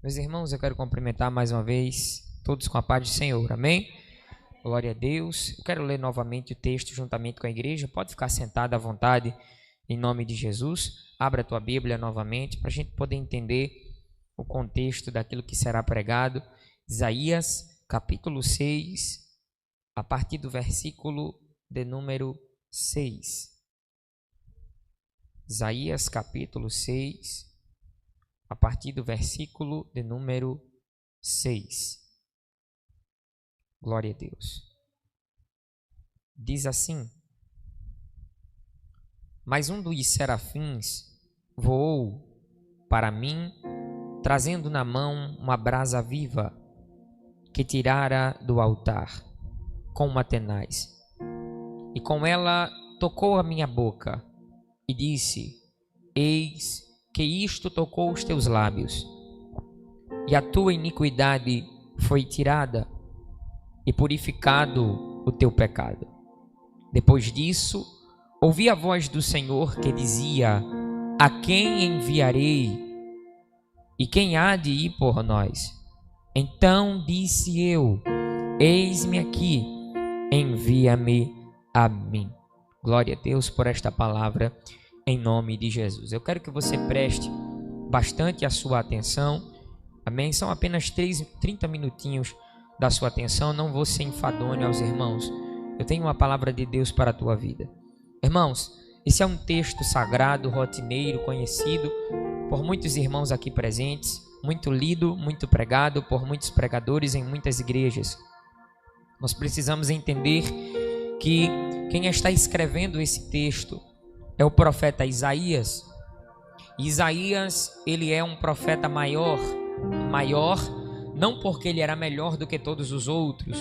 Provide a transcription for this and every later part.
Meus irmãos, eu quero cumprimentar mais uma vez todos com a paz do Senhor, amém? Glória a Deus. Eu quero ler novamente o texto juntamente com a igreja. Pode ficar sentado à vontade, em nome de Jesus. Abra a tua Bíblia novamente para a gente poder entender o contexto daquilo que será pregado. Isaías, capítulo 6, a partir do versículo de número 6. Isaías, capítulo 6, a partir do versículo de número 6. Glória a Deus. Diz assim: Mas um dos serafins voou para mim, trazendo na mão uma brasa viva que tirara do altar com uma tenaz. E com ela tocou a minha boca e disse: Eis que isto tocou os teus lábios, e a tua iniquidade foi tirada, e purificado o teu pecado. Depois disso, ouvi a voz do Senhor que dizia: A quem enviarei? E quem há de ir por nós? Então disse eu: Eis-me aqui, envia-me a mim. Glória a Deus por esta palavra, em nome de Jesus. Eu quero que você preste bastante a sua atenção, amém? São apenas 30 minutinhos da sua atenção. Não vou ser enfadonho aos irmãos. Eu tenho uma palavra de Deus para a tua vida. Irmãos, esse é um texto sagrado, rotineiro, conhecido por muitos irmãos aqui presentes, muito lido, muito pregado por muitos pregadores em muitas igrejas. Nós precisamos entender que quem está escrevendo esse texto é o profeta Isaías. Isaías, ele é um profeta maior, não porque ele era melhor do que todos os outros,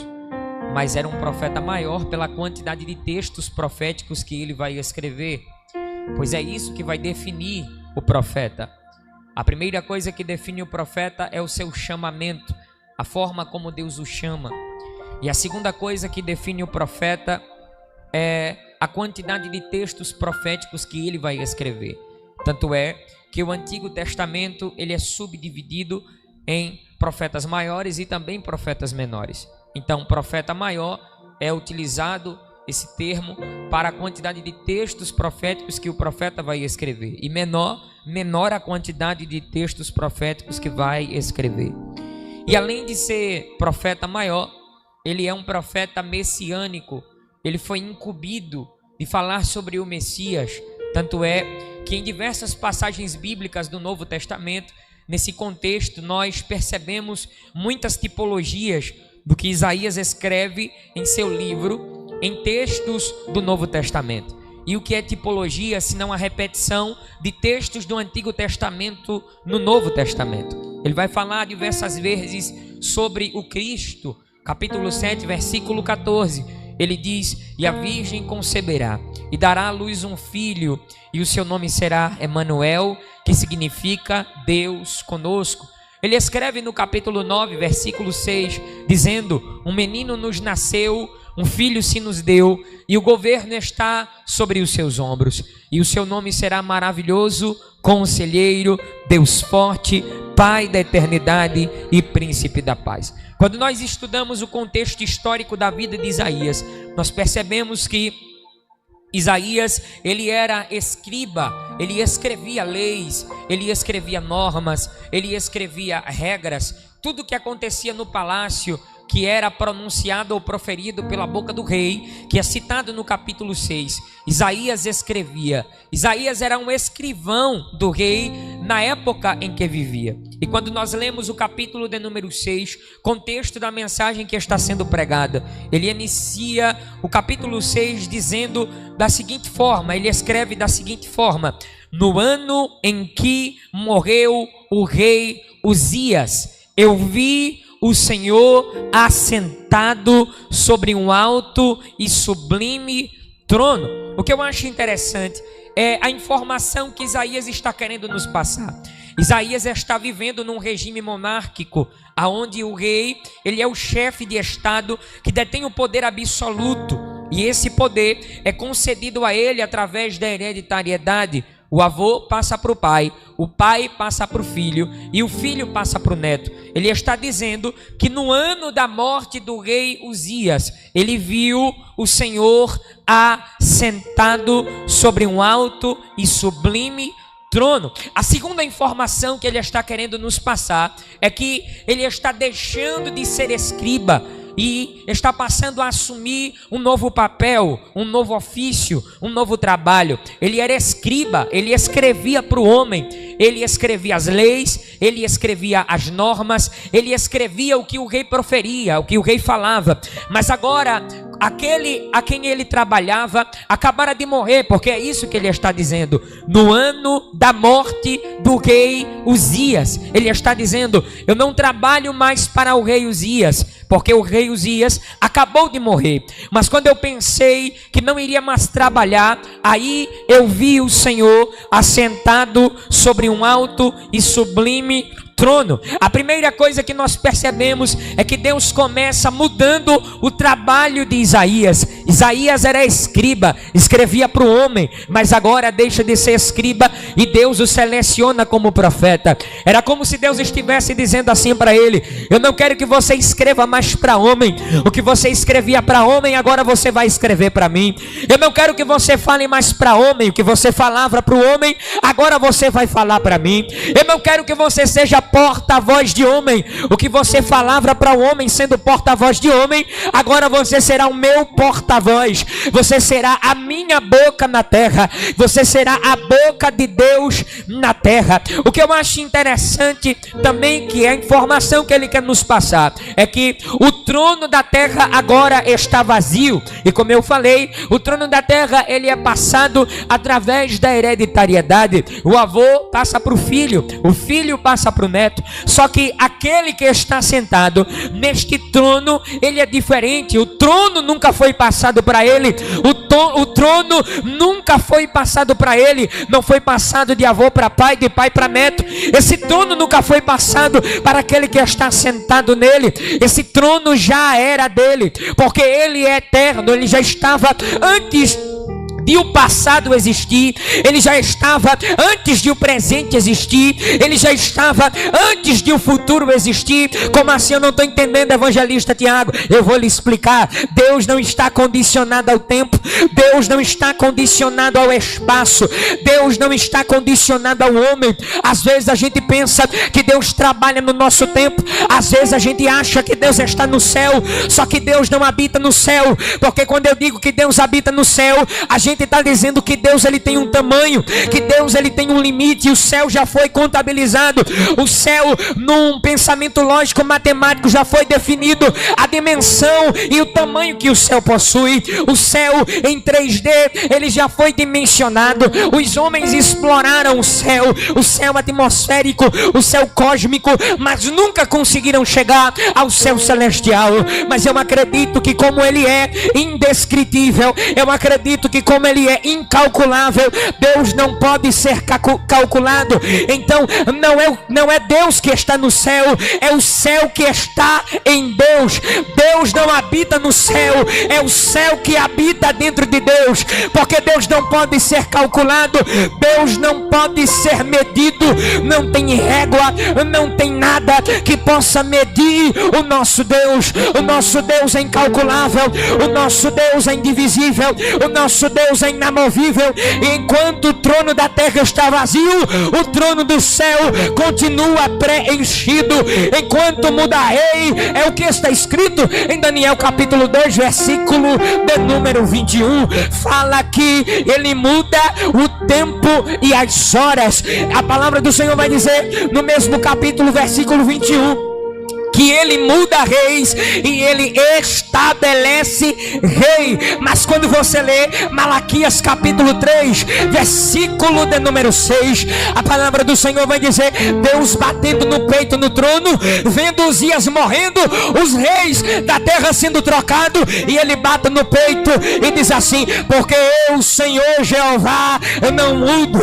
mas era um profeta maior pela quantidade de textos proféticos que ele vai escrever, pois é isso que vai definir o profeta. A primeira coisa que define o profeta é o seu chamamento, a forma como Deus o chama. E a segunda coisa que define o profeta é a quantidade de textos proféticos que ele vai escrever. Tanto é que o Antigo Testamento ele é subdividido em profetas maiores e também profetas menores. Então, profeta maior é utilizado esse termo para a quantidade de textos proféticos que o profeta vai escrever, e menor a quantidade de textos proféticos que vai escrever. E além de ser profeta maior, ele é um profeta messiânico. Ele foi incumbido de falar sobre o Messias. Tanto é que em diversas passagens bíblicas do Novo Testamento, nesse contexto, nós percebemos muitas tipologias do que Isaías escreve em seu livro, em textos do Novo Testamento. E o que é tipologia, senão a repetição de textos do Antigo Testamento no Novo Testamento? Ele vai falar diversas vezes sobre o Cristo. Capítulo 7, versículo 14, ele diz: E a virgem conceberá e dará à luz um filho, e o seu nome será Emanuel, que significa Deus conosco. Ele escreve no capítulo 9, versículo 6, dizendo: Um menino nos nasceu, um filho se nos deu, e o governo está sobre os seus ombros, e o seu nome será maravilhoso, Conselheiro, Deus forte, Pai da eternidade e Príncipe da paz. Quando nós estudamos o contexto histórico da vida de Isaías, nós percebemos que Isaías, ele era escriba, ele escrevia leis, ele escrevia normas, ele escrevia regras, tudo que acontecia no palácio, que era pronunciado ou proferido pela boca do rei, que é citado no capítulo 6, Isaías escrevia. Isaías era um escrivão do rei na época em que vivia. E quando nós lemos o capítulo de número 6, contexto da mensagem que está sendo pregada, ele inicia o capítulo 6 dizendo da seguinte forma, ele escreve da seguinte forma: No ano em que morreu o rei Uzias, eu vi o Senhor assentado sobre um alto e sublime trono. O que eu acho interessante é a informação que Isaías está querendo nos passar. Isaías está vivendo num regime monárquico, aonde o rei, ele é o chefe de estado que detém o poder absoluto, e esse poder é concedido a ele através da hereditariedade. O avô passa para o pai passa para o filho e o filho passa para o neto. Ele está dizendo que no ano da morte do rei Uzias, ele viu o Senhor assentado sobre um alto e sublime trono. A segunda informação que ele está querendo nos passar é que ele está deixando de ser escriba e está passando a assumir um novo papel, um novo ofício, um novo trabalho. Ele era escriba, ele escrevia para o homem, ele escrevia as leis, ele escrevia as normas, ele escrevia o que o rei proferia, o que o rei falava. Mas agora, aquele a quem ele trabalhava acabara de morrer, porque é isso que ele está dizendo. No ano da morte do rei Uzias, ele está dizendo: eu não trabalho mais para o rei Uzias, porque o rei Uzias acabou de morrer. Mas quando eu pensei que não iria mais trabalhar, aí eu vi o Senhor assentado sobre um alto e sublime trono. A primeira coisa que nós percebemos é que Deus começa mudando o trabalho de Isaías. Isaías era escriba, escrevia para o homem, mas agora deixa de ser escriba e Deus o seleciona como profeta. Era como se Deus estivesse dizendo assim para ele: eu não quero que você escreva mais para homem, o que você escrevia para homem agora você vai escrever para mim. Eu não quero que você fale mais para homem, o que você falava para o homem agora você vai falar para mim. Eu não quero que você seja porta-voz de homem, o que você falava para o homem sendo porta-voz de homem, agora você será o meu porta-voz. Você será a minha boca na terra, você será a boca de Deus na terra. O que eu acho interessante também, que é a informação que ele quer nos passar, é que o trono da terra agora está vazio. E como eu falei, o trono da terra ele é passado através da hereditariedade. O avô passa para o filho passa para o neto. Só que aquele que está sentado neste trono, ele é diferente. O trono nunca foi passado para ele. O trono nunca foi passado para ele. Não foi passado de avô para pai, de pai para neto. Esse trono nunca foi passado para aquele que está sentado nele. Esse trono já era dele, porque ele é eterno. Ele já estava antes de o passado existir, ele já estava antes de o presente existir, ele já estava antes de o futuro existir. Como assim? Eu não estou entendendo, evangelista Tiago. Eu vou lhe explicar. Deus não está condicionado ao tempo, Deus não está condicionado ao espaço, Deus não está condicionado ao homem. Às vezes a gente pensa que Deus trabalha no nosso tempo, às vezes a gente acha que Deus está no céu, só que Deus não habita no céu, porque quando eu digo que Deus habita no céu, a gente está dizendo que Deus ele tem um tamanho, que Deus ele tem um limite, e o céu já foi contabilizado. O céu, num pensamento lógico matemático, já foi definido a dimensão e o tamanho que o céu possui. O céu em 3D ele já foi dimensionado. Os homens exploraram o céu atmosférico, o céu cósmico, mas nunca conseguiram chegar ao céu celestial. Mas eu acredito que como ele é indescritível, eu acredito que como ele é incalculável, Deus não pode ser calculado. Então não é Deus que está no céu, é o céu que está em Deus. Deus não habita no céu, é o céu que habita dentro de Deus, porque Deus não pode ser calculado, Deus não pode ser medido, não tem régua, não tem nada que possa medir o nosso Deus. O nosso Deus é incalculável, o nosso Deus é indivisível, o nosso Deus é inamovível. E enquanto o trono da terra está vazio, o trono do céu continua preenchido. Enquanto muda rei, é o que está escrito em Daniel capítulo 2, versículo de número 21. Fala que ele muda o tempo e as horas. A palavra do Senhor vai dizer no mesmo capítulo, versículo 21, que ele muda reis e ele estabelece rei. Mas quando você lê Malaquias capítulo 3, versículo de número 6, a palavra do Senhor vai dizer: Deus batendo no peito no trono, vendo Uzias morrendo, os reis da terra sendo trocados, e ele bate no peito e diz assim: porque eu, Senhor Jeová, não mudo.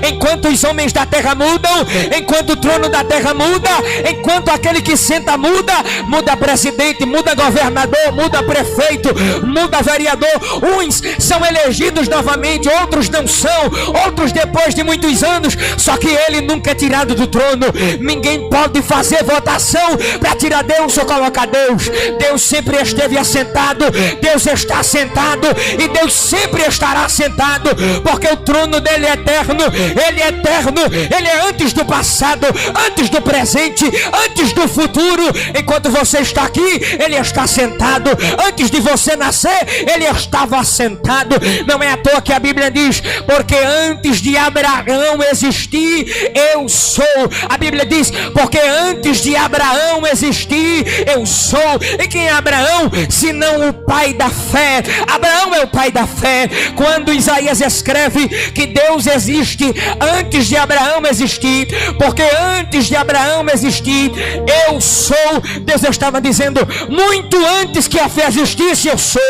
Enquanto os homens da terra mudam, enquanto o trono da terra muda, enquanto aquele que senta muda presidente, muda governador, muda prefeito, muda vereador. Uns são elegidos novamente, outros não são, outros depois de muitos anos. Só que ele nunca é tirado do trono. Ninguém pode fazer votação para tirar Deus ou colocar Deus. Deus sempre esteve assentado, Deus está assentado e Deus sempre estará assentado, porque o trono dele é eterno. Ele é antes do passado, antes do presente, antes do futuro. Enquanto você está aqui, ele está sentado. Antes de você nascer, ele estava assentado. Não é à toa que a Bíblia diz: porque antes de Abraão existir, eu sou. A Bíblia diz: porque antes de Abraão existir, eu sou. E quem é Abraão, senão o pai da fé? Abraão é o pai da fé. Quando Isaías escreve que Deus existe antes de Abraão existir, porque antes de Abraão existir, eu sou. Deus estava dizendo: muito antes que a fé existisse, eu sou.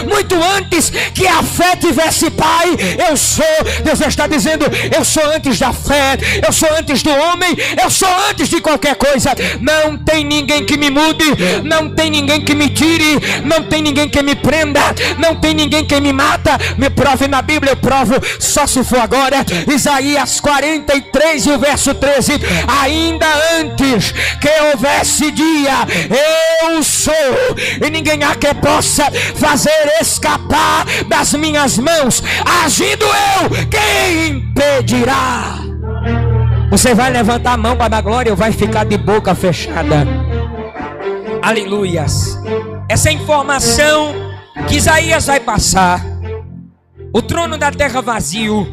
Muito antes que a fé tivesse pai, eu sou. Deus está dizendo: eu sou antes da fé, eu sou antes do homem, eu sou antes de qualquer coisa. Não tem ninguém que me mude, não tem ninguém que me tire, não tem ninguém que me prenda, não tem ninguém que me mata. Me prove na Bíblia, eu provo só se for agora. Isaías 43 e o verso 13: ainda antes que houvesse dia, eu sou, e ninguém há que possa fazer escapar das minhas mãos. Agindo eu, quem impedirá? Você vai levantar a mão para dar glória ou vai ficar de boca fechada? Aleluias. Essa informação que Isaías vai passar: o trono da terra vazio,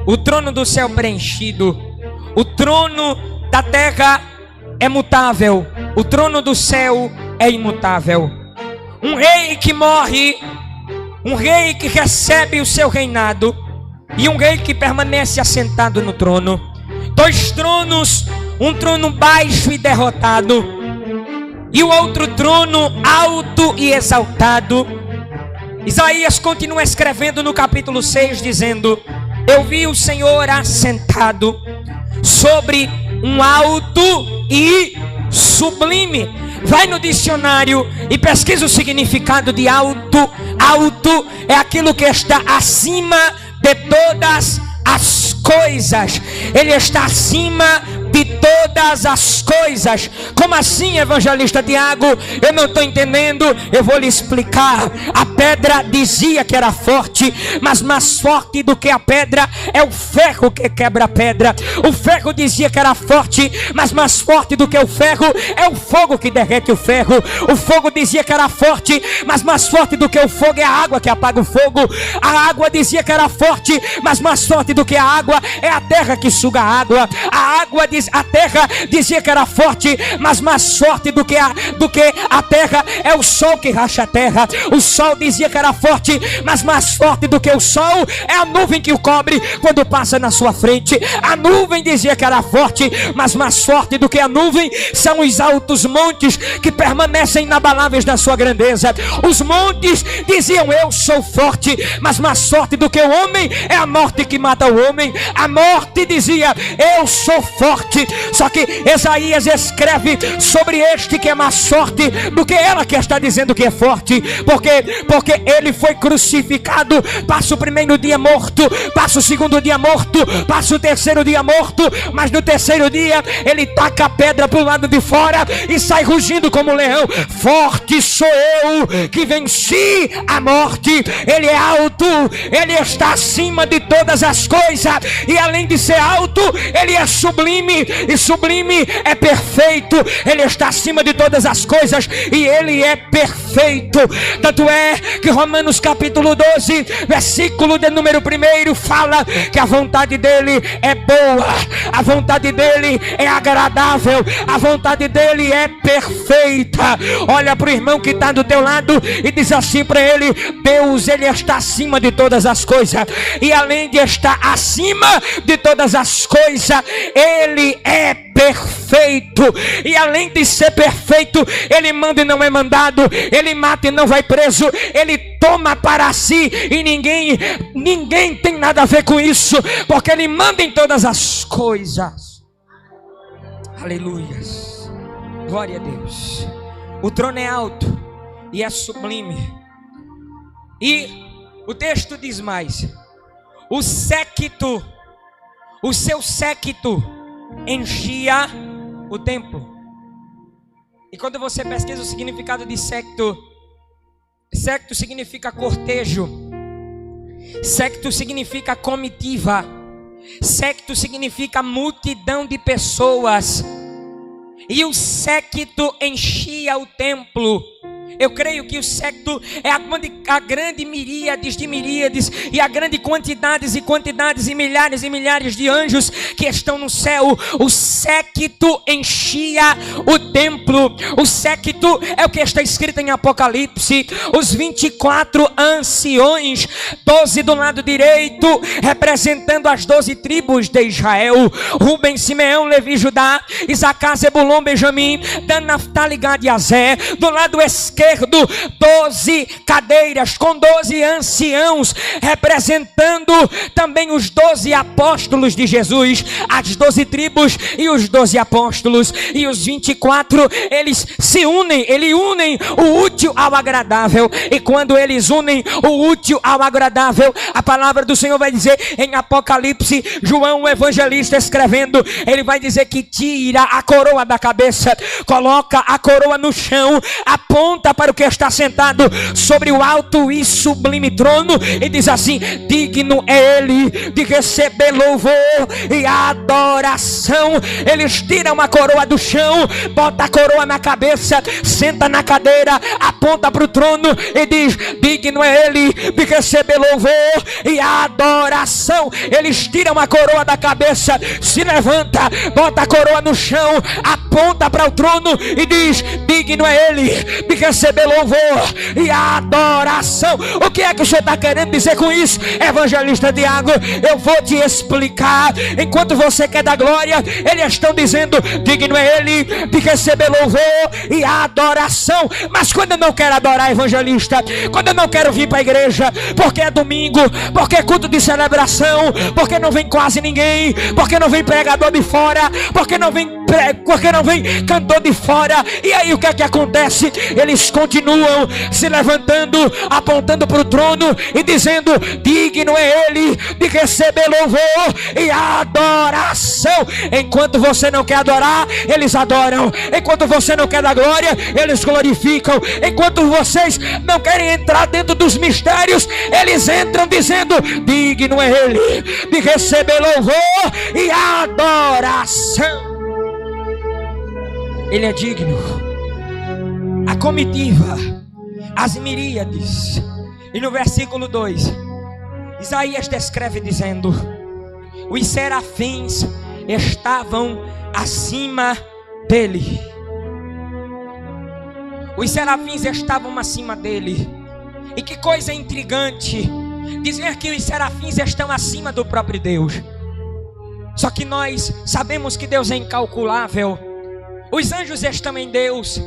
o trono do céu preenchido. O trono da terra é mutável, o trono do céu é imutável. Um rei que morre, um rei que recebe o seu reinado, e um rei que permanece assentado no trono. Dois tronos, um trono baixo e derrotado, e o outro trono alto e exaltado. Isaías continua escrevendo no capítulo 6, dizendo: eu vi o Senhor assentado sobre um alto e sublime. Vai no dicionário e pesquisa o significado de alto. Alto é aquilo que está acima de todas as coisas. Ele está acima de todas as coisas. Como assim, evangelista Tiago? Eu não estou entendendo. Eu vou lhe explicar. A pedra dizia que era forte, mas mais forte do que a pedra é o ferro que quebra a pedra. O ferro dizia que era forte, mas mais forte do que o ferro é o fogo que derrete o ferro. O fogo dizia que era forte, mas mais forte do que o fogo é a água que apaga o fogo. A água dizia que era forte, mas mais forte do que a água é a terra que suga a água. A terra dizia que era forte, mas mais forte do que a terra é o sol que racha a terra. O sol dizia que era forte, mas mais forte do que o sol é a nuvem que o cobre quando passa na sua frente. A nuvem dizia que era forte, mas mais forte do que a nuvem são os altos montes que permanecem inabaláveis na sua grandeza. Os montes diziam: eu sou forte, mas mais forte do que o homem é a morte que mata o homem. A morte dizia: eu sou forte. Só que Isaías escreve sobre este que é mais forte do que ela que está dizendo que é forte. Porque ele foi crucificado. Passa o primeiro dia morto, passa o segundo dia morto, passa o terceiro dia morto, mas no terceiro dia ele taca a pedra para o lado de fora e sai rugindo como um leão. Forte sou eu que venci a morte. Ele é alto, ele está acima de todas as coisas, e além de ser alto, ele é sublime, e sublime é perfeito. Ele está acima de todas as coisas e ele é perfeito. Tanto é que Romanos capítulo 12, versículo de número 1 fala que a vontade dele é boa, a vontade dele é agradável, a vontade dele é perfeita. Olha para o irmão que está do teu lado e diz assim para ele: Deus, ele está acima de todas as coisas, e além de estar acima de todas as coisas, ele é perfeito. E além de ser perfeito, ele manda e não é mandado, ele mata e não vai preso, ele toma para si e ninguém tem nada a ver com isso, porque ele manda em todas as coisas. Aleluias. Glória a Deus. O trono é alto e é sublime. E o texto diz mais: o séquito, o seu séquito enchia o templo. E quando você pesquisa o significado de séquito, séquito significa cortejo, séquito significa comitiva, séquito significa multidão de pessoas. E o séquito enchia o templo. Eu creio que o séquito é a grande miríades de miríades, e a grande quantidades e quantidades e milhares de anjos que estão no céu. O séquito enchia o templo. O séquito é o que está escrito em Apocalipse. Os 24 anciões, 12 do lado direito, representando as 12 tribos de Israel: Rubem, Simeão, Levi, Judá, Isacar, Zebulon, Benjamim, Dan, Naftali, Gad e Aser. Do lado esquerdo, 12 cadeiras com 12 anciãos, representando também os 12 apóstolos de Jesus, as 12 tribos e os 12 apóstolos. E os 24, eles se unem, eles unem o útil ao agradável. E quando eles unem o útil ao agradável, a palavra do Senhor vai dizer em Apocalipse, João o evangelista escrevendo, ele vai dizer que tira a coroa da cabeça, coloca a coroa no chão, aponta para o que está sentado sobre o alto e sublime trono e diz assim: digno é ele de receber louvor e adoração. Eles tiram a coroa do chão, bota a coroa na cabeça, senta na cadeira, aponta para o trono e diz: digno é ele de receber louvor e adoração. Eles tiram a coroa da cabeça, se levanta, bota a coroa no chão, aponta para o trono e diz: digno é ele de receber louvor e adoração. O que é que o Senhor está querendo dizer com isso, evangelista Tiago? Eu vou te explicar. Enquanto você quer dar glória, eles estão dizendo: digno é ele de receber louvor e adoração. Mas quando eu não quero adorar, evangelista, quando eu não quero vir para a igreja, porque é domingo, porque é culto de celebração, porque não vem quase ninguém, porque não vem pregador de fora, porque não vem cantor de fora, e aí o que é que acontece? Eles continuam se levantando, apontando para o trono e dizendo: digno é ele de receber louvor e adoração. Enquanto você não quer adorar, eles adoram. Enquanto você não quer dar glória, eles glorificam. Enquanto vocês não querem entrar dentro dos mistérios, eles entram dizendo: digno é ele de receber louvor e adoração. Ele é digno. A comitiva, as miríades. E no versículo 2, Isaías descreve dizendo: os serafins estavam acima dele. Os serafins estavam acima dele. E que coisa intrigante dizer que os serafins estão acima do próprio Deus. Só que nós sabemos que Deus é incalculável. Os anjos estão em Deus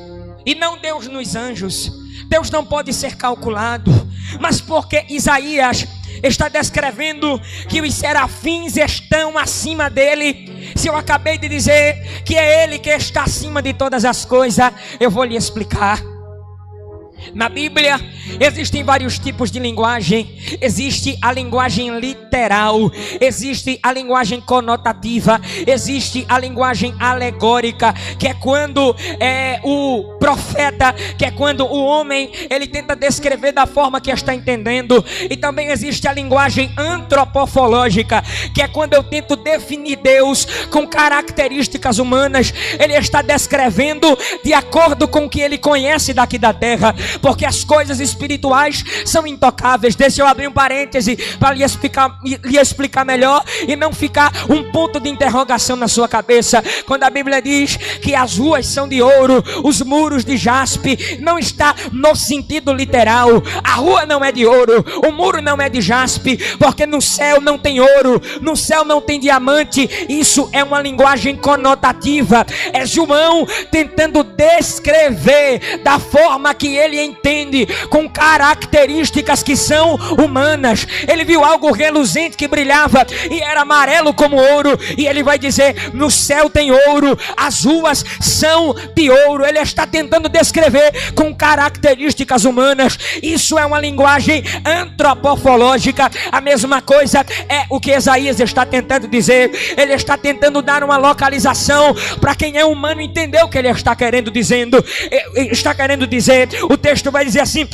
e não Deus nos anjos. Deus não pode ser calculado. Mas porque Isaías está descrevendo que os serafins estão acima dele, se eu acabei de dizer que é ele que está acima de todas as coisas, eu vou lhe explicar. Na Bíblia existem vários tipos de linguagem. Existe a linguagem literal, existe a linguagem conotativa, existe a linguagem alegórica, que é quando o profeta, que é quando o homem, ele tenta descrever da forma que está entendendo. E também existe a linguagem antropofológica, que é quando eu tento definir Deus com características humanas. Ele está descrevendo de acordo com o que ele conhece daqui da terra, porque as coisas espirituais são intocáveis. Deixa eu abrir um parêntese para lhe explicar melhor e não ficar um ponto de interrogação na sua cabeça. Quando a Bíblia diz que as ruas são de ouro, os muros de jaspe, não está no sentido literal. A rua não é de ouro, o muro não é de jaspe, porque no céu não tem ouro, no céu não tem diamante. Isso é uma linguagem conotativa. É João tentando descrever da forma que ele ele entende com características que são humanas. Ele viu algo reluzente que brilhava e era amarelo como ouro, e ele vai dizer: no céu tem ouro, as ruas são de ouro. Ele está tentando descrever com características humanas. Isso é uma linguagem antropológica. A mesma coisa é o que Isaías está tentando dizer. Ele está tentando dar uma localização para quem é humano entender o que ele está querendo dizer. O texto vai dizer assim: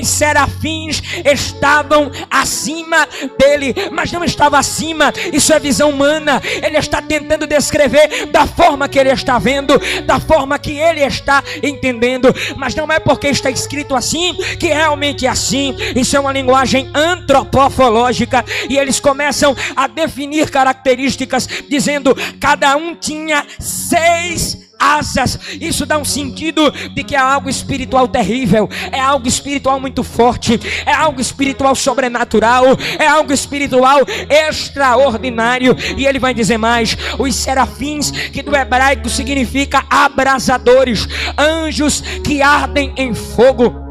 os serafins estavam acima dele, mas não estava acima. Isso é visão humana. Ele está tentando descrever da forma que ele está vendo, da forma que ele está entendendo, mas não é porque está escrito assim que realmente é assim. Isso é uma linguagem antropológica, e eles começam a definir características dizendo: cada um tinha 6 asas. Isso dá um sentido de que é algo espiritual terrível, é algo espiritual muito forte, é algo espiritual sobrenatural, é algo espiritual extraordinário. E ele vai dizer mais: os serafins, que do hebraico significa abrasadores, anjos que ardem em fogo.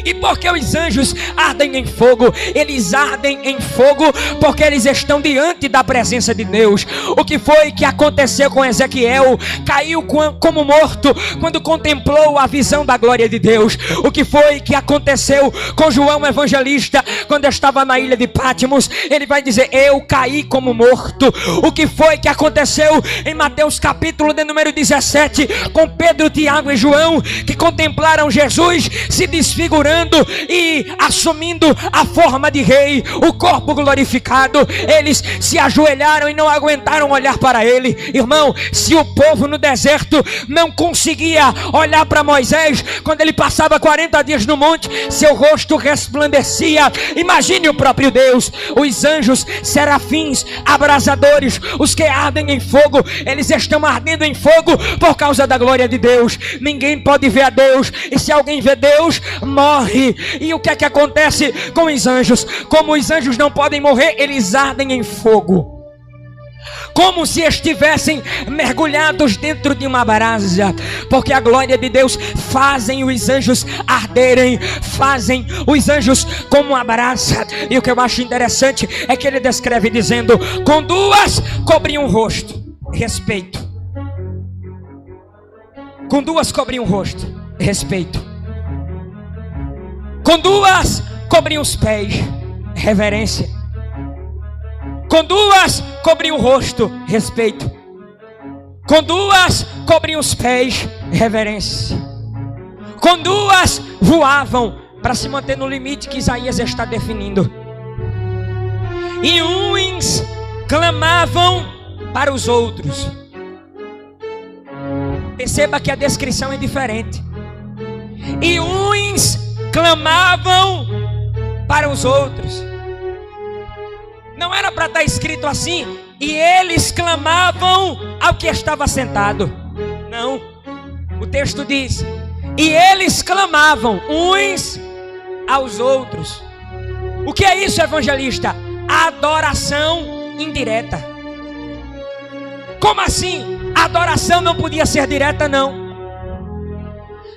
E por que os anjos ardem em fogo? Eles ardem em fogo porque eles estão diante da presença de Deus. O que foi que aconteceu com Ezequiel? Caiu como morto quando contemplou a visão da glória de Deus. O que foi que aconteceu com João Evangelista quando estava na ilha de Patmos? Ele vai dizer: eu caí como morto. O que foi que aconteceu em Mateus capítulo de número 17 com Pedro, Tiago e João, que contemplaram Jesus se desfigurando e assumindo a forma de rei, o corpo glorificado? Eles se ajoelharam e não aguentaram olhar para ele. Irmão, se o povo no deserto não conseguia olhar para Moisés quando ele passava 40 dias no monte, seu rosto resplandecia, imagine o próprio Deus. Os anjos, serafins, abrasadores, os que ardem em fogo, eles estão ardendo em fogo por causa da glória de Deus. Ninguém pode ver a Deus, e se alguém vê Deus, morre. E o que é que acontece com os anjos? Como os anjos não podem morrer, eles ardem em fogo, como se estivessem mergulhados dentro de uma brasa, porque a glória de Deus fazem os anjos arderem, fazem os anjos como uma brasa. E o que eu acho interessante é que ele descreve dizendo: com 2 cobriam o rosto, respeito. Com 2 cobriam o rosto, respeito. Com 2 cobriam os pés, reverência. Com 2 cobriam o rosto, respeito. Com 2 cobriam os pés, reverência. Com 2 voavam para se manter no limite que Isaías está definindo. E uns clamavam para os outros. Perceba que a descrição é diferente. E uns clamavam para os outros. Não era para estar escrito assim: e eles clamavam ao que estava sentado. Não. O texto diz: e eles clamavam uns aos outros. O que é isso, evangelista? Adoração indireta. Como assim? A adoração não podia ser direta, não.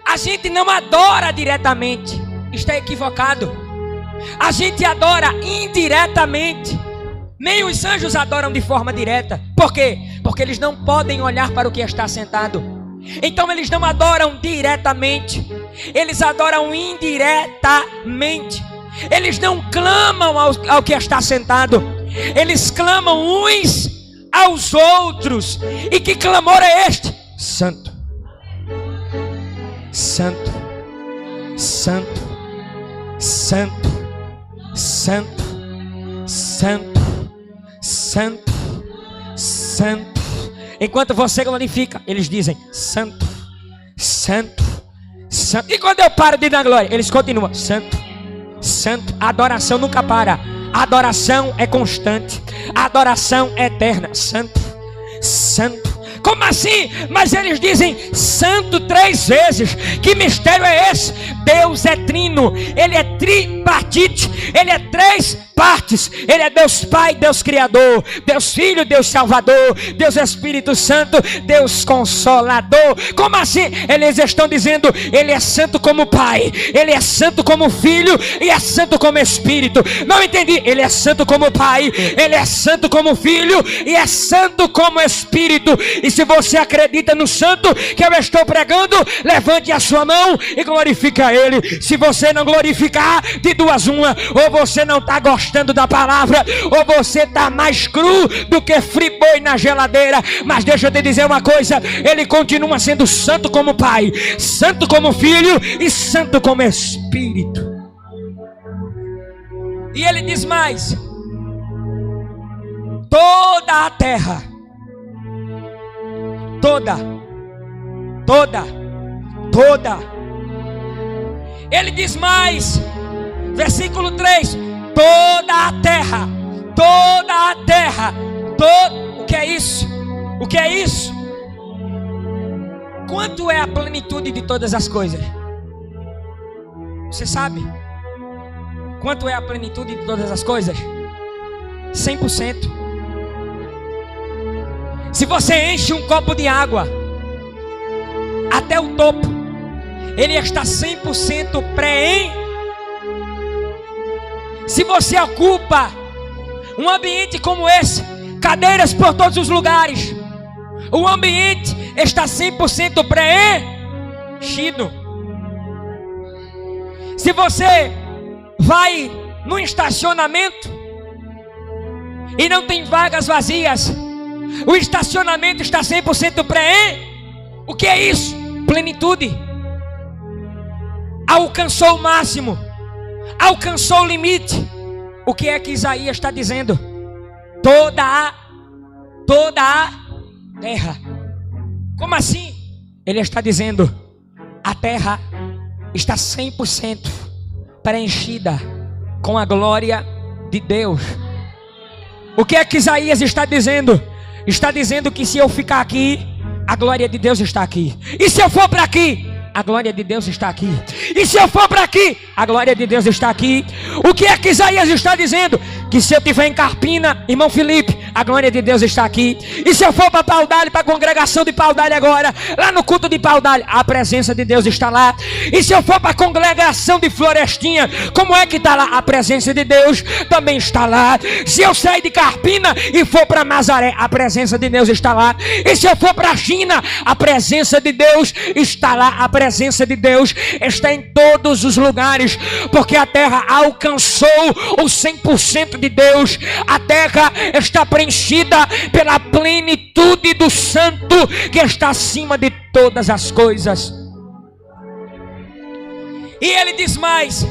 A gente não adora diretamente. Está equivocado. A gente adora indiretamente. Nem os anjos adoram de forma direta. Por quê? Porque eles não podem olhar para o que está sentado. Então eles não adoram diretamente. Eles adoram indiretamente. Eles não clamam ao que está sentado. Eles clamam uns aos outros. E que clamor é este? Santo, santo, santo, santo, santo, santo, santo, santo. Enquanto você glorifica, eles dizem santo, santo, santo. E quando eu paro de dar glória, eles continuam santo, santo. A adoração nunca para. A adoração é constante. A adoração é eterna. Santo, santo. Como assim? Mas eles dizem santo 3 vezes. Que mistério é esse? Deus é trino, Ele é tripartite, Ele é três partes. Ele é Deus Pai, Deus Criador, Deus Filho, Deus Salvador, Deus Espírito Santo, Deus Consolador. Como assim? Eles estão dizendo, Ele é santo como Pai, Ele é santo como Filho e é santo como Espírito. Não entendi. Ele é santo como Pai, Ele é santo como Filho e é santo como Espírito. E se você acredita no santo que eu estou pregando, levante a sua mão e glorifique a Ele. Se você não glorificar, de duas uma: ou você não está gostando da palavra, ou você está mais cru do que friboi na geladeira. Mas deixa eu te dizer uma coisa: Ele continua sendo santo como Pai, santo como Filho e santo como Espírito. E Ele diz mais: toda a terra, toda. Ele diz mais, versículo 3: toda a terra. O que é isso? O que é isso? Quanto é a plenitude de todas as coisas? Você sabe? Quanto é a plenitude de todas as coisas? 100%. Se você enche um copo de água até o topo, ele está 100% preenchido. Se você ocupa um ambiente como esse, cadeiras por todos os lugares, o ambiente está 100% preenchido. Se você vai no estacionamento e não tem vagas vazias, o estacionamento está 100% preenchido. O que é isso? Plenitude. Alcançou o máximo, alcançou o limite. O que é que Isaías está dizendo? Toda a terra. Como assim? Ele está dizendo: a terra está 100% preenchida com a glória de Deus. O que é que Isaías está dizendo? Está dizendo que se eu ficar aqui, a glória de Deus está aqui. E se eu for para aqui, a glória de Deus está aqui. E se eu for para aqui, a glória de Deus está aqui. O que é que Isaías está dizendo? Que se eu estiver em Carpina, irmão Felipe, a glória de Deus está aqui. E se eu for para Paudalho, para a congregação de Paudalho agora, lá no culto de Paudalho, a presença de Deus está lá. E se eu for para a congregação de Florestinha, como é que está lá? A presença de Deus também está lá. Se eu sair de Carpina e for para Nazaré, a presença de Deus está lá. E se eu for para a China, a presença de Deus está lá. A presença de Deus está em todos os lugares, porque a terra alcançou o 100% de Deus. A terra está preenchida pela plenitude do Santo que está acima de todas as coisas. E ele diz mais,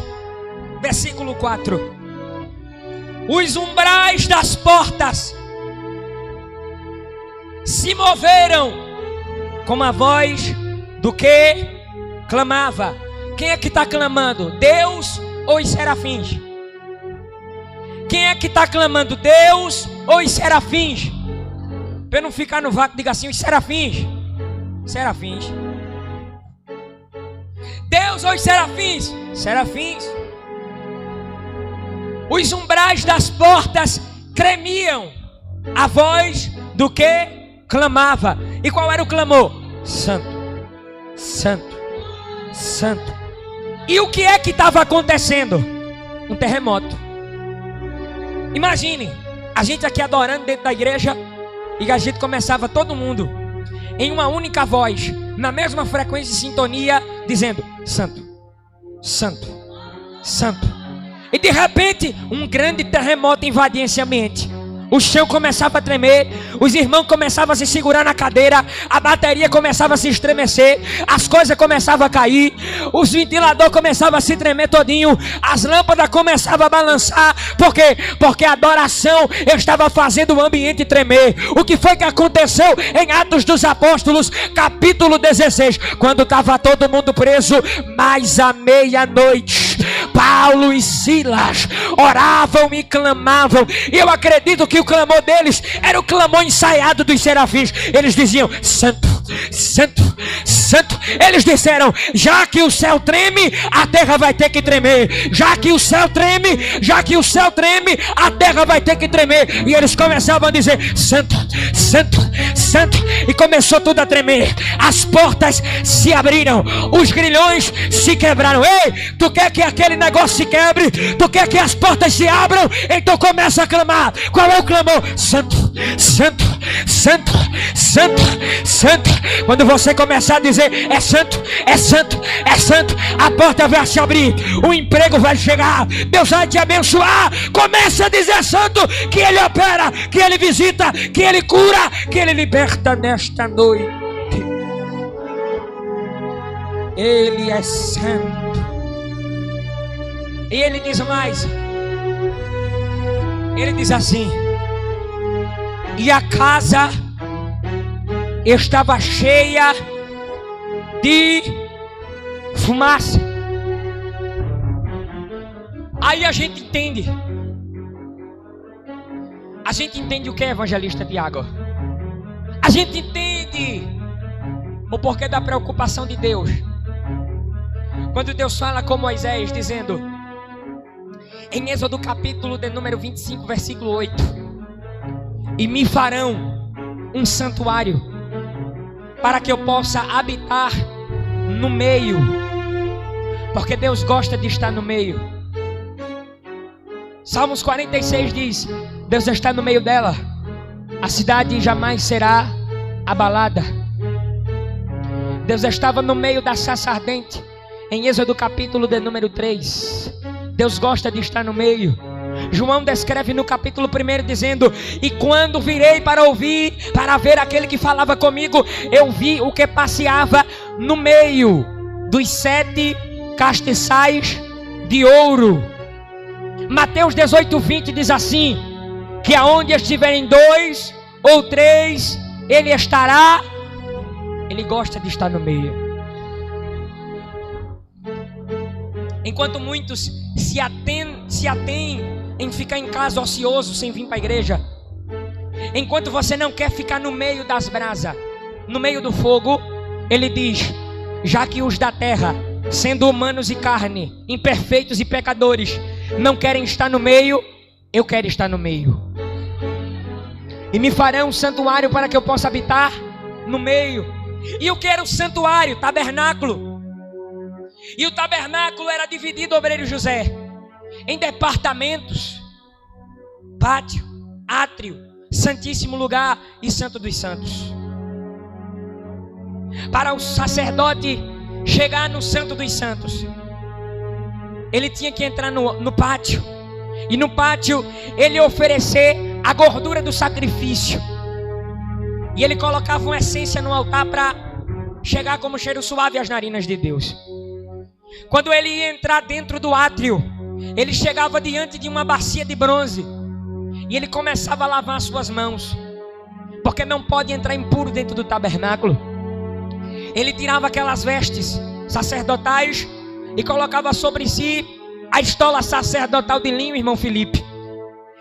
versículo 4: os umbrais das portas se moveram como a voz do que clamava. Quem é que está clamando? Deus ou os serafins? Quem é que está clamando? Deus ou os serafins? Para eu não ficar no vácuo, diga assim: os serafins. Serafins. Deus ou os serafins? Serafins. Os umbrais das portas tremiam a voz do que clamava. E qual era o clamor? Santo, santo, santo. E o que é que estava acontecendo? Um terremoto. Imagine, a gente aqui adorando dentro da igreja, e a gente começava todo mundo em uma única voz, na mesma frequência e sintonia, dizendo: santo, santo, santo. E de repente um grande terremoto invadia esse ambiente. O chão começava a tremer, os irmãos começavam a se segurar na cadeira, a bateria começava a se estremecer, as coisas começavam a cair, os ventiladores começavam a se tremer todinho, as lâmpadas começavam a balançar. Por quê? Porque a adoração estava fazendo o ambiente tremer. O que foi que aconteceu em Atos dos Apóstolos, capítulo 16? Quando estava todo mundo preso, mais à meia-noite, Paulo e Silas oravam e clamavam. E eu acredito que o clamor deles era o clamor ensaiado dos serafins. Eles diziam: santo, santo, santo. Eles disseram: já que o céu treme, a terra vai ter que tremer. Já que o céu treme, a terra vai ter que tremer. E eles começavam a dizer: santo, santo, santo. E começou tudo a tremer. As portas se abriram, os grilhões se quebraram. Ei, tu quer que aquele negócio se quebre? Tu quer que as portas se abram? Então começa a clamar. Qual é o clamor? Santo, santo, santo, santo, santo. Quando você começar a dizer: é santo, é santo, é santo, a porta vai se abrir, o emprego vai chegar, Deus vai te abençoar. Começa a dizer santo, que Ele opera, que Ele visita, que Ele cura, que Ele liberta nesta noite. Ele é santo. E Ele diz mais. Ele diz assim: e a casa estava cheia de fumaça. Aí a gente entende. A gente entende o que é, evangelista Tiago. A gente entende o porquê da preocupação de Deus. Quando Deus fala com Moisés, dizendo em Êxodo capítulo de número 25, versículo 8: e me farão um santuário para que eu possa habitar no meio. Porque Deus gosta de estar no meio. Salmos 46 diz: Deus está no meio dela, a cidade jamais será abalada. Deus estava no meio da sarça ardente em Êxodo capítulo de número 3. Deus gosta de estar no meio. João descreve no capítulo 1 dizendo: e quando virei para ouvir, para ver aquele que falava comigo, eu vi o que passeava no meio dos 7 castiçais de ouro. Mateus 18:20 diz assim: que aonde estiverem 2 ou 3, Ele estará. Ele gosta de estar no meio. Enquanto muitos se atêm em ficar em casa ocioso sem vir para a igreja, enquanto você não quer ficar no meio das brasas, no meio do fogo, Ele diz: já que os da terra, sendo humanos e carne, imperfeitos e pecadores, não querem estar no meio, eu quero estar no meio. E me farão um santuário para que eu possa habitar no meio. E o que era o santuário? Tabernáculo. E o tabernáculo era dividido, obreiro José, em departamentos: pátio, átrio, santíssimo lugar e santo dos santos. Para o sacerdote chegar no santo dos santos, ele tinha que entrar no pátio. E no pátio ele oferecer a gordura do sacrifício. E ele colocava uma essência no altar para chegar como cheiro suave às narinas de Deus. Quando ele ia entrar dentro do átrio, ele chegava diante de uma bacia de bronze e ele começava a lavar as suas mãos, porque não pode entrar impuro dentro do tabernáculo. Ele tirava aquelas vestes sacerdotais e colocava sobre si a estola sacerdotal de linho, irmão Felipe.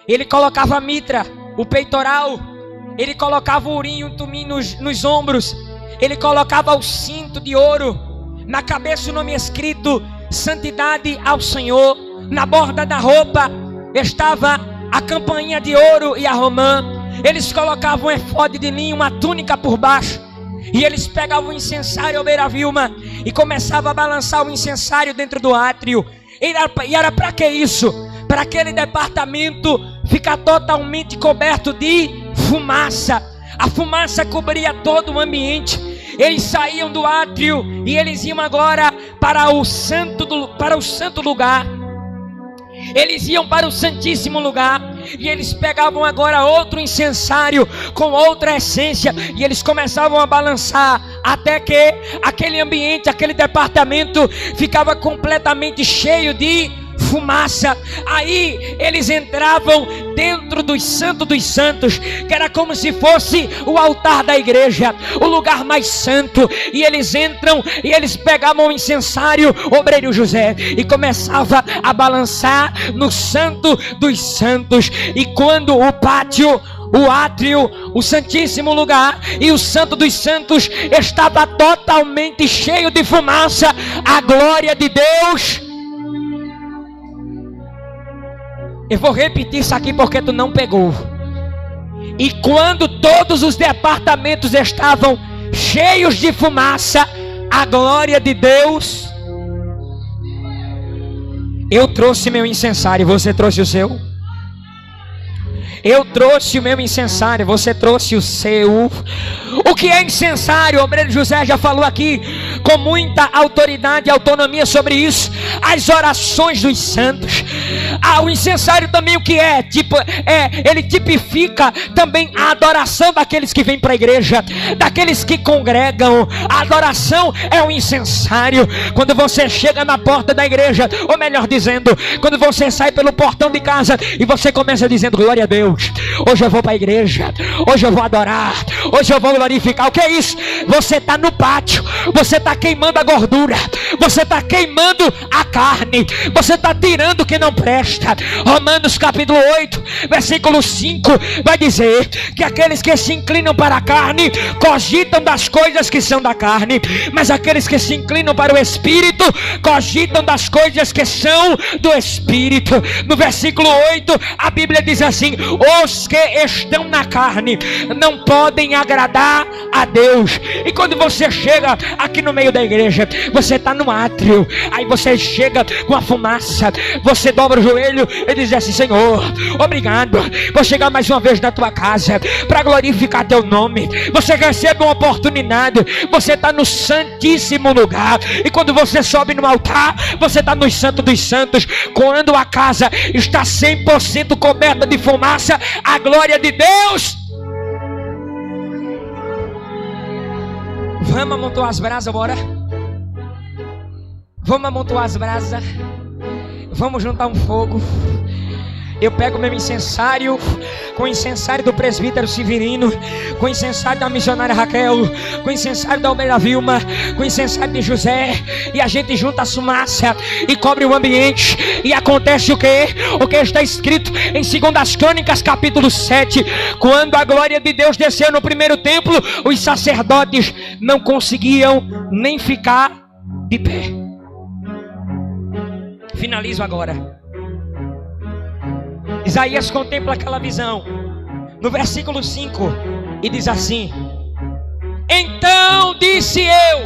Ele colocava a mitra, o peitoral. Ele colocava o urim e o tumim nos ombros. Ele colocava o cinto de ouro. Na cabeça o nome escrito: santidade ao Senhor. Na borda da roupa estava a campainha de ouro e a romã. Eles colocavam um efode de linho, uma túnica por baixo. E eles pegavam o incensário, Beira Vilma, e começavam a balançar o incensário dentro do átrio. E era para que isso? Para aquele departamento ficar totalmente coberto de fumaça. A fumaça cobria todo o ambiente. Eles saíam do átrio e eles iam agora para o santo lugar. Eles iam para o santíssimo lugar e eles pegavam agora outro incensário com outra essência e eles começavam a balançar até que aquele ambiente, aquele departamento ficava completamente cheio de fumaça. Aí eles entravam dentro do Santo dos Santos, que era como se fosse o altar da igreja, o lugar mais santo. E eles entram e eles pegavam o incensário, obreiro José, e começava a balançar no Santo dos Santos. E quando o pátio, o átrio, o santíssimo lugar e o Santo dos Santos estava totalmente cheio de fumaça, a glória de Deus. Eu vou repetir isso aqui porque tu não pegou. E quando todos os departamentos estavam cheios de fumaça, a glória de Deus. Eu trouxe meu incensário, você trouxe o seu? Eu trouxe o meu incensário, você trouxe o seu. O que é incensário? O obreiro José já falou aqui com muita autoridade e autonomia sobre isso. As orações dos santos. O incensário também o que é? Ele tipifica também a adoração daqueles que vêm para a igreja, daqueles que congregam. A adoração é um incensário. Quando você chega na porta da igreja, ou melhor dizendo, quando você sai pelo portão de casa e você começa dizendo: glória a Deus, hoje eu vou para a igreja, hoje eu vou adorar, hoje eu vou glorificar. O que é isso? Você está no pátio, você está queimando a gordura, você está queimando a carne, você está tirando o que não presta. Romanos capítulo 8 versículo 5 vai dizer que aqueles que se inclinam para a carne cogitam das coisas que são da carne, mas aqueles que se inclinam para o Espírito cogitam das coisas que são do Espírito. No versículo 8 a Bíblia diz assim: os que estão na carne não podem agradar a Deus. E quando você chega aqui no meio da igreja, você está no átrio, aí você chega com a fumaça, você dobra o joelho e diz assim: Senhor, obrigado, vou chegar mais uma vez na tua casa para glorificar teu nome. Você recebe uma oportunidade, você está no santíssimo lugar, e quando você sobe no altar, você está no Santo dos Santos. Quando a casa está 100% coberta de fumaça, a glória de Deus. Vamos amontoar as brasas, bora. Vamos amontoar as brasas. Vamos juntar um fogo. Eu pego meu incensário, com o incensário do presbítero Severino, com o incensário da missionária Raquel, com o incensário da ovelha Vilma, com o incensário de José, e a gente junta a fumaça e cobre o ambiente. E acontece o que? O que está escrito em 2 Crônicas capítulo 7. Quando a glória de Deus desceu no primeiro templo, os sacerdotes não conseguiam nem ficar de pé. Finalizo agora. Isaías contempla aquela visão no versículo 5 e diz assim: então disse eu,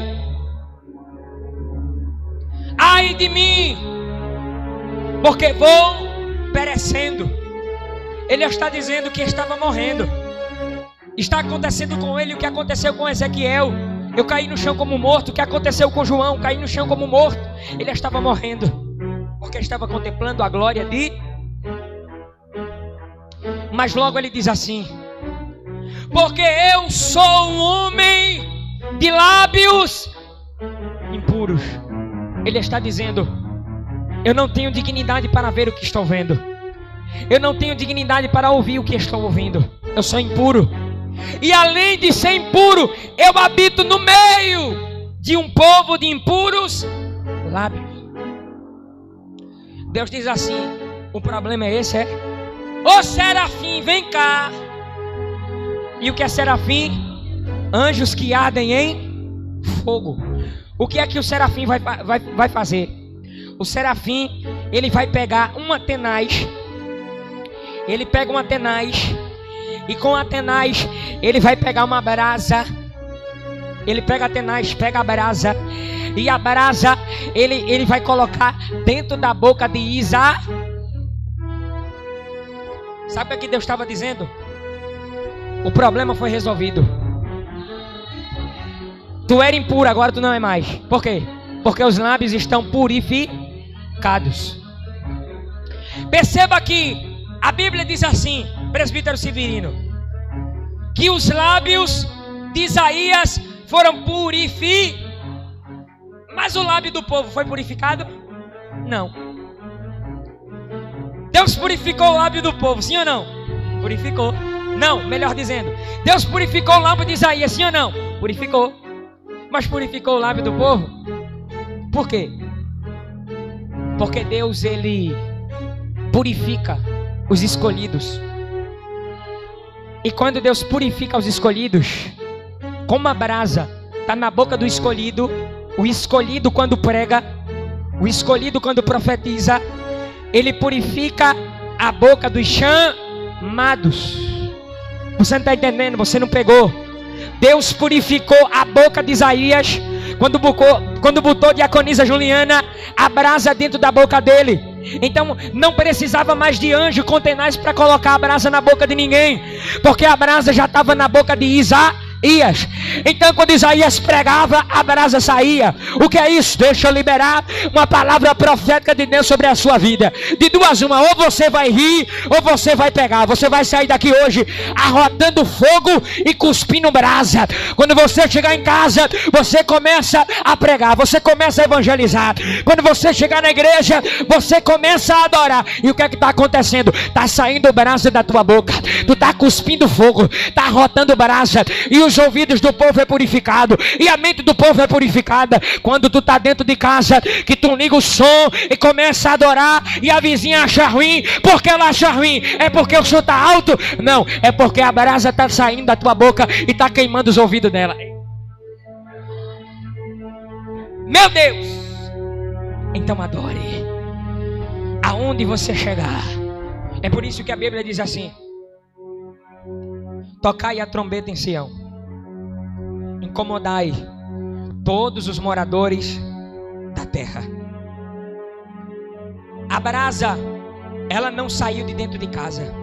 ai de mim, porque vou perecendo. Ele está dizendo que estava morrendo. Está acontecendo com ele o que aconteceu com Ezequiel. Eu caí no chão como morto. O que aconteceu com João? Caí no chão como morto. Ele estava morrendo porque estava contemplando a glória de... Mas logo ele diz assim: porque eu sou um homem de lábios impuros. Ele está dizendo: eu não tenho dignidade para ver o que estou vendo. Eu não tenho dignidade para ouvir o que estou ouvindo. Eu sou impuro. E além de ser impuro, eu habito no meio de um povo de impuros lábios. Deus diz assim: o problema é esse, é? Ô serafim, vem cá. E o que é serafim? Anjos que ardem em fogo. O que é que o serafim vai fazer? O serafim, ele vai pegar uma tenaz. Ele pega uma tenaz, e com a tenaz ele vai pegar uma brasa. Ele pega a tenaz, pega a brasa, e a brasa ele vai colocar dentro da boca de Isa. Sabe o que Deus estava dizendo? O problema foi resolvido. Tu era impuro, agora tu não é mais. Por quê? Porque os lábios estão purificados. Perceba que a Bíblia diz assim, presbítero Severino, que os lábios de Isaías foram purificados. Mas o lábio do povo foi purificado? Não. Deus purificou o lábio do povo, sim ou não? Purificou. Não, melhor dizendo, Deus purificou o lábio de Isaías, sim ou não? Purificou. Mas purificou o lábio do povo? Por quê? Porque Deus, ele purifica os escolhidos. E quando Deus purifica os escolhidos, como a brasa está na boca do escolhido, o escolhido quando prega, o escolhido quando profetiza, ele purifica a boca dos chamados. Você não está entendendo, você não pegou. Deus purificou a boca de Isaías quando botou diaconisa Juliana a brasa dentro da boca dele. Então não precisava mais de anjo com tenaz para colocar a brasa na boca de ninguém, porque a brasa já estava na boca de Isaías. Então quando Isaías pregava, a brasa saía. O que é isso? Deixa eu liberar uma palavra profética de Deus sobre a sua vida. De duas uma, ou você vai rir, ou você vai pegar. Você vai sair daqui hoje arrotando fogo e cuspindo brasa. Quando você chegar em casa, você começa a pregar, você começa a evangelizar. Quando você chegar na igreja, você começa a adorar. E o que é que está acontecendo? Está saindo brasa da tua boca. Tu está cuspindo fogo, está arrotando brasa. E os ouvidos do povo é purificado, e a mente do povo é purificada. Quando tu tá dentro de casa, que tu liga o som e começa a adorar, e a vizinha acha ruim. Porque ela acha ruim? É porque o som tá alto? Não, é porque a brasa tá saindo da tua boca e tá queimando os ouvidos dela. Meu Deus! Então adore aonde você chegar. É por isso que a Bíblia diz assim: tocai a trombeta em Sião, incomodai todos os moradores da terra. A brasa, ela não saiu de dentro de casa.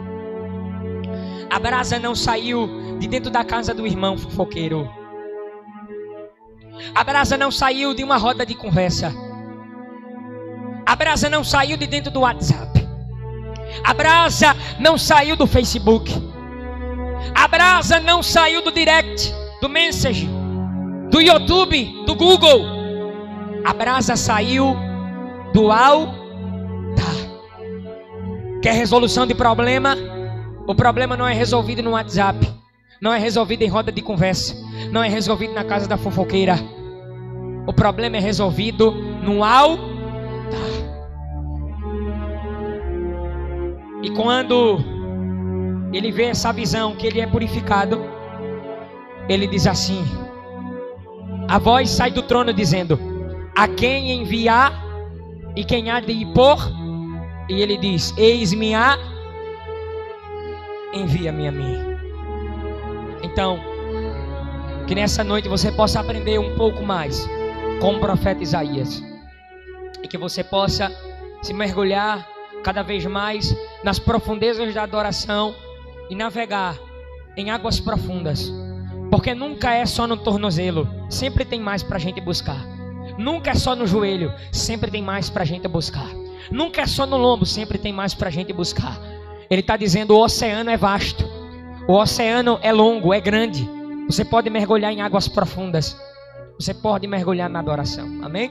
A brasa não saiu de dentro da casa do irmão fofoqueiro. A brasa não saiu de uma roda de conversa. A brasa não saiu de dentro do WhatsApp. A brasa não saiu do Facebook. A brasa não saiu do direct, do message, do YouTube, do Google. A brasa saiu do altar. Quer resolução de problema? O problema não é resolvido no WhatsApp, não é resolvido em roda de conversa, não é resolvido na casa da fofoqueira. O problema é resolvido no altar. E quando ele vê essa visão, que ele é purificado, ele diz assim: a voz sai do trono dizendo: a quem enviar e quem há de ir por? E ele diz: eis-me a, envia-me a mim. Então, que nessa noite você possa aprender um pouco mais com o profeta Isaías, e que você possa se mergulhar cada vez mais nas profundezas da adoração e navegar em águas profundas, porque nunca é só no tornozelo, sempre tem mais para a gente buscar. Nunca é só no joelho, sempre tem mais para a gente buscar. Nunca é só no lombo, sempre tem mais para a gente buscar. Ele está dizendo: o oceano é vasto, o oceano é longo, é grande. Você pode mergulhar em águas profundas, você pode mergulhar na adoração. Amém?